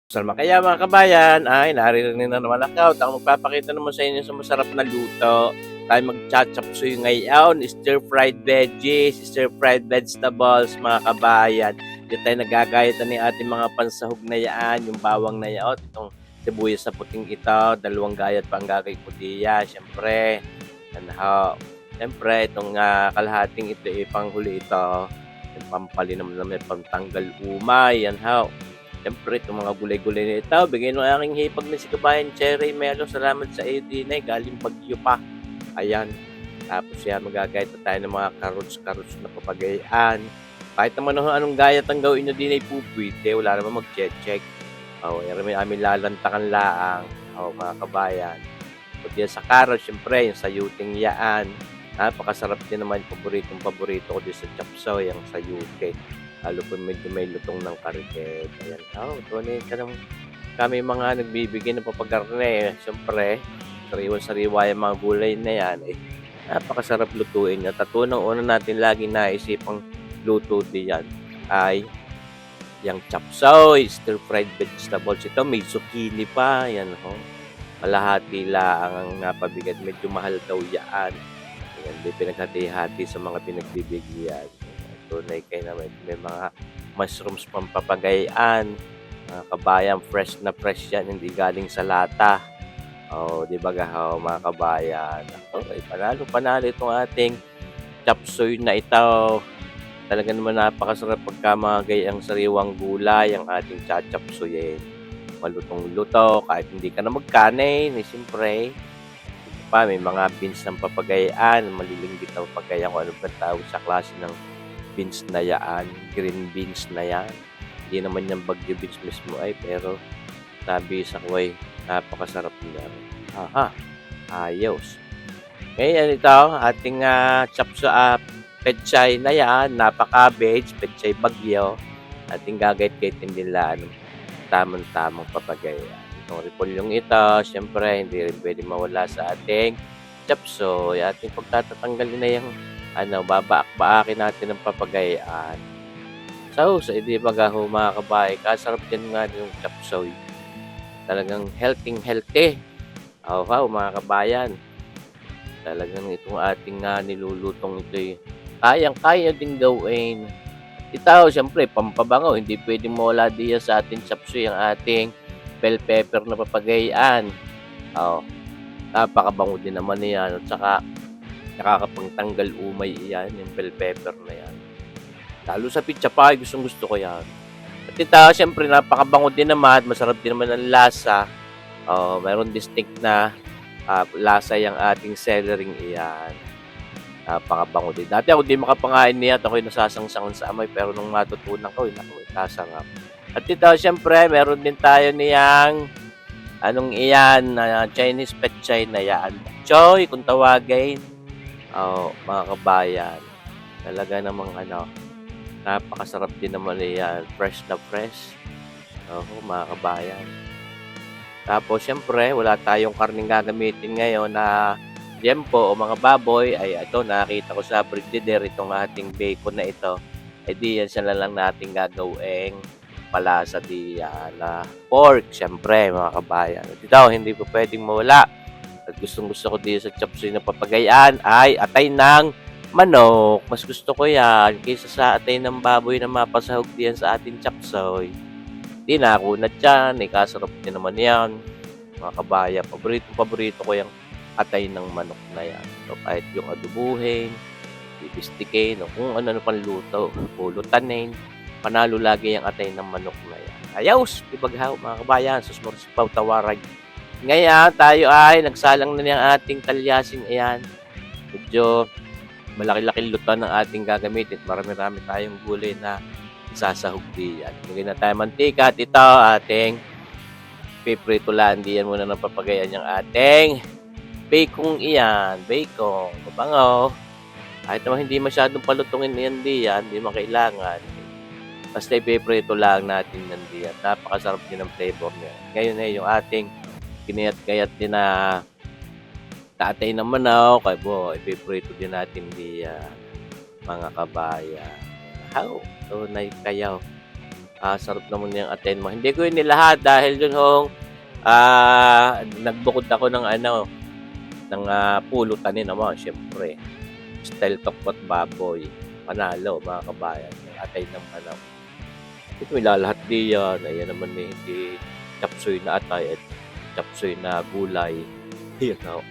Salma kaya mga kabayan, ay naririnig na naman ako. Ang magpapakita naman sa inyo sa masarap na luto. Tayo mag-chachapsuy ngayon, stir-fried veggies, stir-fried vegetables, mga kabayan. Dito tayo nagagayatan ng ating mga pansahog na yan, yung bawang na yan, itong sibuyas na puting ito, dalawang gayat pa ang gagay puti yan. Siyempre, yan ho. Siyempre, itong kalahating ito, panghuli ito, yung pampali naman naman, pantanggal umay, yan ho. Siyempre, itong mga gulay-gulay na ito, bigay ng aking hipag na si Kabayan Cherry Melo. Salamat sa iyo din ay galing Bagyo pa. Ayan. Tapos yan, magagayat na tayo ng mga karots-karots na papagayaan. Kahit naman anong gayat ang gawin nyo din ay pupwede, wala naman mag-check. Yan naman amin lalantakan laang. Mga kabayan. Pati yan sa carrots, siyempre, yung sayuting yaan. Napakasarap din naman, paborito ko din sa chapsoy, yung sayute. Lalo po medyo may lutong ng kariked. Ayan. Tunay ka naman. Kami mga nagbibigay ng papagarne. Siyempre, sariwan-sariwa yung mga gulay na yan. Napakasarap lutuin yan. Tatunang una natin lagi naisipang luto diyan ay yung chapsoy, stir-fried vegetables. Ito may zucchini pa. Yan ho. Malahati lang ang napabigat. Medyo mahal daw yan. Ayan, di pinaghati-hati sa mga pinagbibigyan. Tunay kayo naman. May mga mushrooms pampapagayaan. Mga kabayan, fresh na fresh yan. Hindi galing sa lata. Di ba mga kabayan? Panalo itong ating chapsoy na ito. Talaga naman napakasarap pagka mga gayang sariwang gulay ang ating chachapsuyin. Malutong-luto. Kahit hindi ka na magkanin. Siyempre, may mga beans ng papagayaan. Malilinggit na papagayaan kung ano ba tawag sa klase ng beans na yan, green beans na yan. Hindi naman yung Bagyo beans mismo pero sabi sa kuway, napakasarap niya. Ayos. Ngayon ito, ating chapso pechay na yan, napaka-cabbage, pechay bagyo. Ating gagayt-gaytin nila, tamang-tamang papagaya. Itong repolyong ito, syempre, hindi rin pwede mawala sa ating chapso. Ating pagtatatanggalin na yung babaak-baakin natin ng papagayaan. Hindi ba mga kabahay, kasarap din nga yung chapsoy. Talagang healthy. Mga kabayan. Talagang itong ating nilulutong ito kayang-kaya din gawin. Ito, siyempre, pampabango. Hindi pwedeng mawala diyan sa ating chapsoy ang ating bell pepper na papagayaan. Napakabango din naman yan. At saka, nakakapagtanggal umay yan, yung bell pepper na yan. Lalo sa pizza pie, gusto ko yan. At ito, syempre, napakabango din naman, masarap din naman ang lasa. Mayroon distinct na lasa yung ating celery iyan. Napakabango din. Dati ako di makapangain niya, ako'y nasasangsangan sa amoy, pero nung matutunan ko, kasangap. At ito, syempre, meron din tayo niyang Chinese pechay na yan. Choy, kung tawagin. Mga kabayan, talaga namang napakasarap din naman yan. Fresh na fresh. Mga kabayan. Tapos, syempre, wala tayong karning gagamitin ngayon na liempo o mga baboy. Ito, nakita ko sa frigidaire itong ating bacon na ito. Di yan siya lang natin gagawing palasa na pork. Syempre, mga kabayan. At ito, hindi po pwedeng mawala. At gustong-gusto ko din sa chapsoy na papagayaan ay atay ng manok. Mas gusto ko yan kaysa sa atay ng baboy na mapasahog diyan sa ating chapsoy. Di na ako na dyan. Kasarap din naman yan. Mga kabayan, paborito ko yung atay ng manok na yan. Kahit yung adubuhin, bibistikin, kung ano pang luto, pulutanin, panalo lagi yung atay ng manok na yan. Ayos! Ibaghaw mga kabayan, susmursipaw tawarag. Ngayon, tayo ay nagsalang na niyang ating talyasing ayan. Medyo malaki-laki luto ng ating gagamitin. Marami-rami tayong gulay na isasahog diyan. Lagyan na tayo mantika at ito ating piprito lang. Diyan muna ng papagayan yung ating bacon iyan. Bacon. Mabango. Kahit naman hindi masyadong palutungin yan diyan, hindi mo kailangan. Basta ipiprito lang natin yan diyan. Napakasarap din ang flavor niya. Ngayon yung ating kinayat-kayat din na tatay ng manok. Ipiprito din natin diyan, mga kabayan. Tunay kayo. Sarap naman yung atay mo. Hindi ko yun nilahat dahil dun hong nagbukod ako ng ng pulutan naman, syempre. Style tokwa't baboy. Panalo, mga kabayan. Yung atay ng manok. Ito may lalahat diyan. Ayan naman hindi chapsuy na atay at chapsuy na gulay. You know.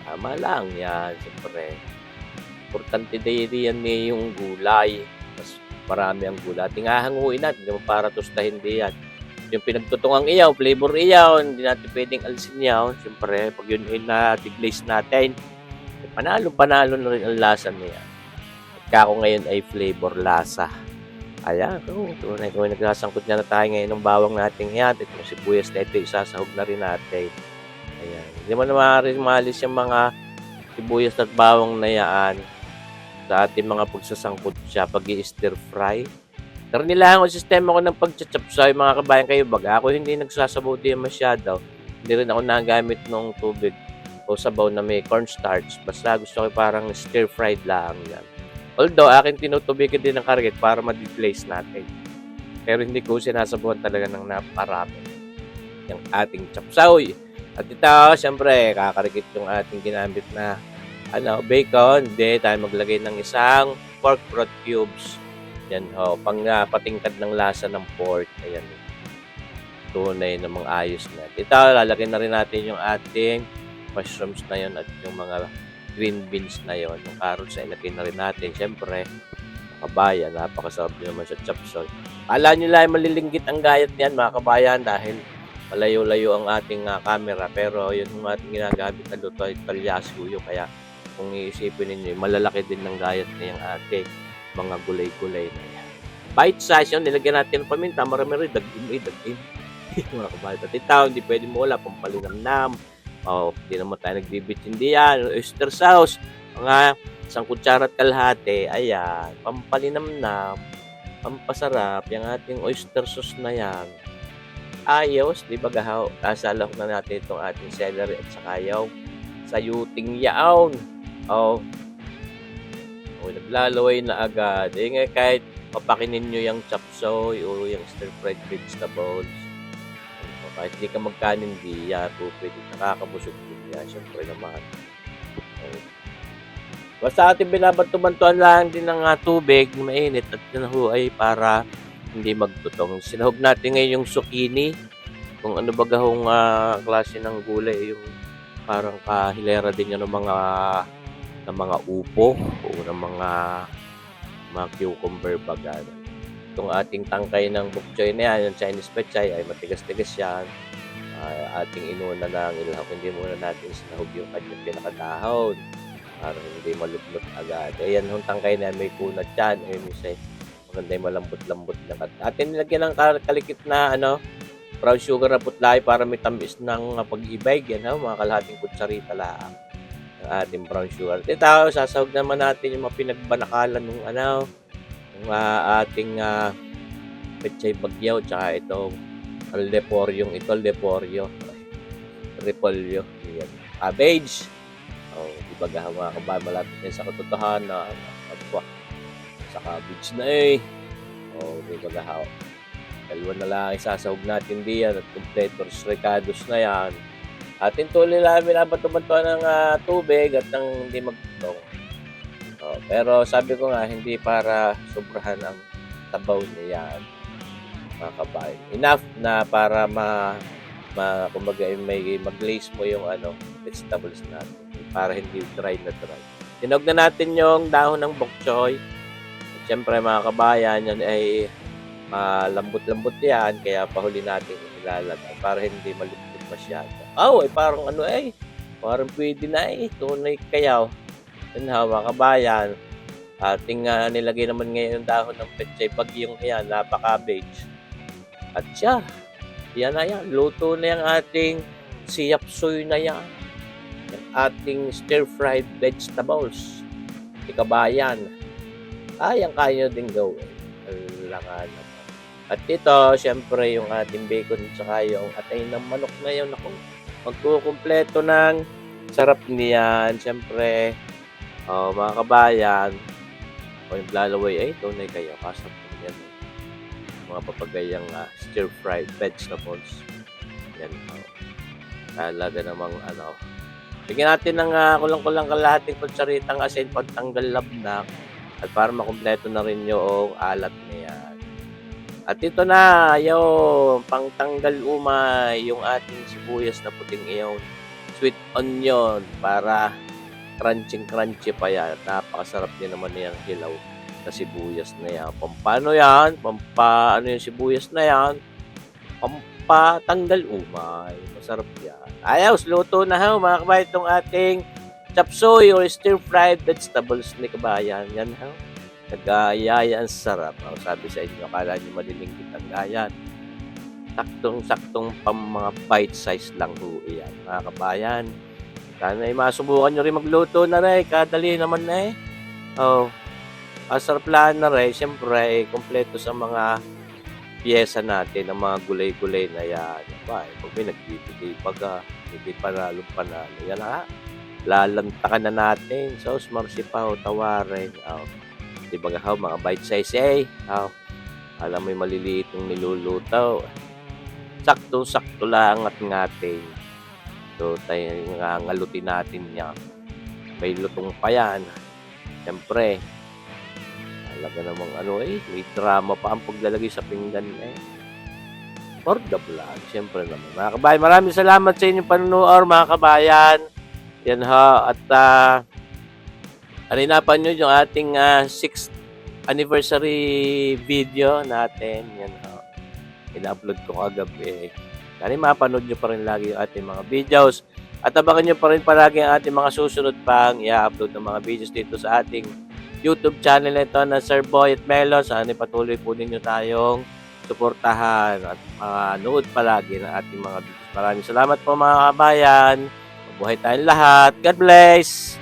Tama lang yan, syempre. Importante din yung gulay. Mas marami ang gulay. Tingahanguin natin, hindi mo para tostahin din yan. Yung pinagtutungang iyaw, flavor iyaw, hindi natin pwedeng alisin iyaw. Siyempre, pag yun ay na-deglaze natin, panalo na rin ang lasa niya. At kako ngayon ay flavor lasa. Ayan, tunay kung naglasangkot na tayo ngayon ng bawang natin yan. Itong sibuyas na ito, isasahog na rin natin. Ayan, hindi mo na maalis yung mga sibuyas at bawang na yan sa ating mga pagsasangkot siya pag i-stir fry. Pero nilahan ko sistema ko ng pagchachapsoy, mga kabayan kayo baga. Ako hindi nagsasabaw din masyado. Hindi rin ako nagamit ng tubig o sabaw na may cornstarch. Basta gusto ko parang stir-fried lang yan. Although, akin tinutubigan din ng karget para ma-deglaze natin. Pero hindi ko sinasabawan talaga ng naparami yung ating chapsoy. At ito, syempre, kakarikit yung ating ginamit na bacon. Hindi, tayo maglagay ng isang pork broth cubes. Yan ho, pang patingkad ng lasa ng pork. Ayan. Tunay na mga ayos na. Ito, lalagay na rin natin yung ating mushrooms na yon at yung mga green beans na yon. Yung carrots ay ilagay na rin natin. Siyempre, kabayan, napakasarap din naman sa chapsoy. Kala nyo lang malilinggit ang gayat niyan, mga kabayan, dahil malayo-layo ang ating camera. Pero yun yung ating ginagamit na luto ay talyasuyo. Kaya kung iisipin ninyo, malalaki din ng gayat na yung ating mga gulay-gulay na yan. Bite size yun, nilagyan natin ng paminta, marami rin, dagim. Mga kabayan. At ito, hindi pwede mo wala, pampalinamnam. Hindi naman tayo nagbibitsin diyan. Oyster sauce, mga isang kutsara at kalahati, ayan, pampalinamnam, pampasarap, yung ating oyster sauce na yan. Ayos, di ba gahaw? Kasalak na natin itong ating celery at saka yaw. Sayuting yaon. Naglalaway na agad. Nga kahit papakinin nyo yung chapsoy o yung stir-fried vegetables. Kahit di ka magkanin diya, pwede nakakabusog din yan. Siyempre naman. Basta ating binabantuan lang din ng tubig na mainit at ay para hindi magtutong. Sinahog natin ngayon yung zucchini. Kung ano ba gahong klase ng gulay, yung parang kahilera din yan ng mga upo o ng mga cucumber baga. Itong ating tangkay ng bok choy na yan, yung Chinese pechay, ay matigas-tigas yan. Ating inuna ng ilahok, hindi muna natin sinahog yung kanyang pinakadahon para hindi malublot agad. Ayan, yung tangkay na may kunat yan. Ayun, maganda yung malambot-lambot na atin nilagyan ng kalikit na brown sugar na putlay para may tamis ng pag-ibig. Yan, mga kalahating kutsarita lang ng ating brown sugar. Ito, sasahog naman natin yung mga pinagbanakalan ng yung ating pechay bagyaw tsaka itong repolyo. Yan. Cabbage. Diba mga kabayan, malapit na sa katotohanan. Sa cabbage na diba gahaw. Dalawa na lang isasahog natin diyan at completos recados na yan. Atin tuloy lang binabato-batuan ng tubig at nang hindi magtutong. Pero sabi ko nga, hindi para sobrahan ang sabaw niya yan, mga kabayan. Enough na para kumbaga may mag-glaze mo yung vegetables natin para hindi dry na dry. Tinog na natin yung dahon ng bok choy. Siyempre mga kabayan, yan ay malambot-lambot yan, kaya pahuli natin ilalagay para hindi malupit masyado. Ay parang parang pwede na tunay kayaw. Yan mga kabayan, ating nilagay naman ngayon yung dahon ng pechay bagyong yan, napaka-cabbage. At yan na yan, luto na yung ating siyapsoy na yan. Yung ating stir-fried vegetables. Kabayan. Kaya din gawin. At ito, syempre, yung ating bacon at saka yung atay ng manok na yun. Magkukumpleto ng sarap niyan. Syempre, mga kabayan, yung lalaway ay tunay kayo. Kasap yan. mga papagayang stir-fried vegetables. Yan po. Talaga namang bigyan natin ng kulang-kulang kalahating kutsaritang asin pagtanggal labnak at para makumpleto na rin yung alat niya. At ito na, yung pangtanggal umay, yung ating sibuyas na puting iyon, sweet onion, para crunchy pa yan. Napakasarap din naman yung hilaw na sibuyas na yan. Pampano yan? Yung sibuyas na yan? Pampatanggal umay. Masarap yan. Ayos, luto na ha, mga kabayan, itong ating chapsuy or stir-fried vegetables ni kabayan. Yan ha. Nagayaya ang sarap. Sabi sa inyo, akala nyo malilingkit ang gayan. Saktong-saktong pang mga bite size lang ho iyan, mga kabayan. Sana ay masubukan nyo rin magluto na rin. Kadali naman na eh. Masarap lang na rin. Siyempre, kompleto sa mga piyesa natin, ang mga gulay-gulay na yan. Pag may nagbibigay pag hindi panalo. Yan ha. Lalantakan na natin. Sauce marsipaw, tawarin. Diba mga bite size alam mo yung maliliit yung niluluto. Sakto-sakto lang at ngating. So tayo ngalutin natin yan. May lutong pa yan. Siyempre, talaga namang may drama pa ang paglalagay sa pinggan for the vlog. Siyempre naman. Mga kabayan, maraming salamat sa inyong panunood, mga kabayan. Yan ha. At harinapan nyo yung ating 6th anniversary video natin. Yan ha. Ina-upload ko kagabi. Sana mapanood nyo pa rin lagi yung ating mga videos. At abangan nyo pa rin palagi ang ating mga susunod pang i-upload ng mga videos dito sa ating YouTube channel ito na Sir Boy at Melo. Sana patuloy po ninyo tayong suportahan at manood palagi ng ating mga videos. Maraming salamat po, mga kabayan. Mabuhay tayong lahat. God bless!